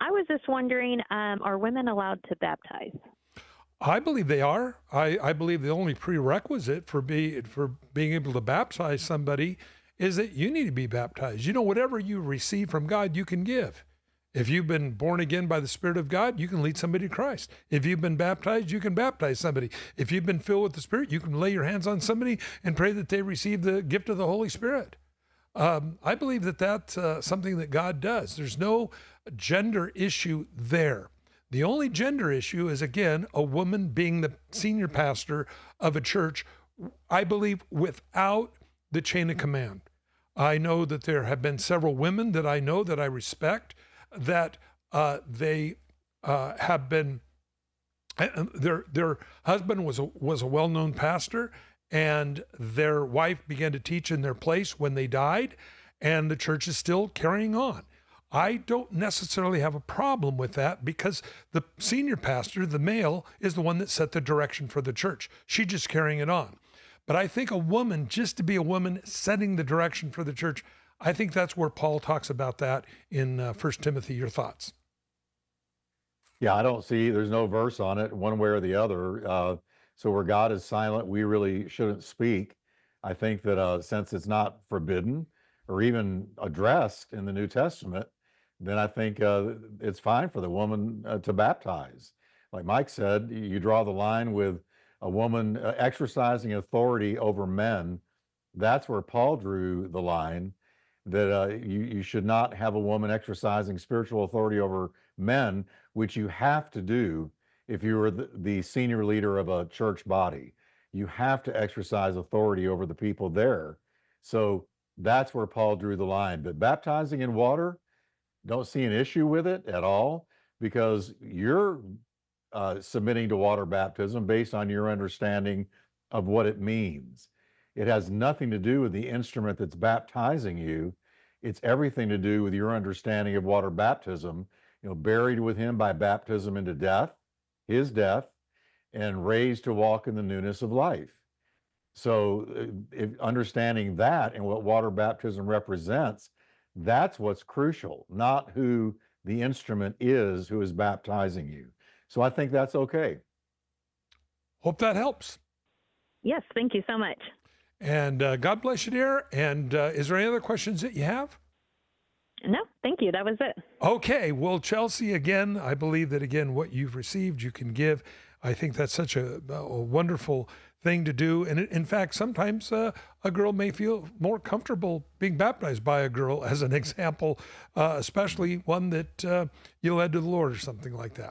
I was just wondering, are women allowed to baptize? I believe they are. I believe the only prerequisite for being able to baptize somebody is that you need to be baptized. You know, whatever you receive from God, you can give. If you've been born again by the Spirit of God, you can lead somebody to Christ. If you've been baptized, you can baptize somebody. If you've been filled with the Spirit, you can lay your hands on somebody and pray that they receive the gift of the Holy Spirit. I believe that that's something that God does. There's no gender issue there. The only gender issue is, again, a woman being the senior pastor of a church, I believe, without the chain of command. I know that there have been several women that I know that I respect that they have been, their husband was a well-known pastor, and their wife began to teach in their place when they died, and the church is still carrying on. I don't necessarily have a problem with that because the senior pastor, the male, is the one that set the direction for the church. She's just carrying it on. But I think a woman, just to be a woman setting the direction for the church, I think that's where Paul talks about that in 1 Timothy. Your thoughts? Yeah, I don't see, there's no verse on it one way or the other. So where God is silent, we really shouldn't speak. I think that since it's not forbidden or even addressed in the New Testament, then I think it's fine for the woman to baptize. Like Mike said, you draw the line with a woman exercising authority over men. That's where Paul drew the line, that you should not have a woman exercising spiritual authority over men, which you have to do if you were the senior leader of a church body. You have to exercise authority over the people there. So that's where Paul drew the line. But baptizing in water, don't see an issue with it at all, because you're submitting to water baptism based on your understanding of what it means. It has nothing to do with the instrument that's baptizing you. It's everything to do with your understanding of water baptism, buried with him by baptism into death, his death, and raised to walk in the newness of life. So understanding that and what water baptism represents, that's what's crucial, not who the instrument is who is baptizing you. So I think that's okay. Hope that helps. Yes, thank you so much. And God bless you, dear. And is there any other questions that you have? No, thank you. That was it. Okay. Well, Chelsea, again, I believe that, again, what you've received, you can give. I think that's such a wonderful thing to do. And in fact, sometimes a girl may feel more comfortable being baptized by a girl, as an example, especially one that you led to the Lord or something like that.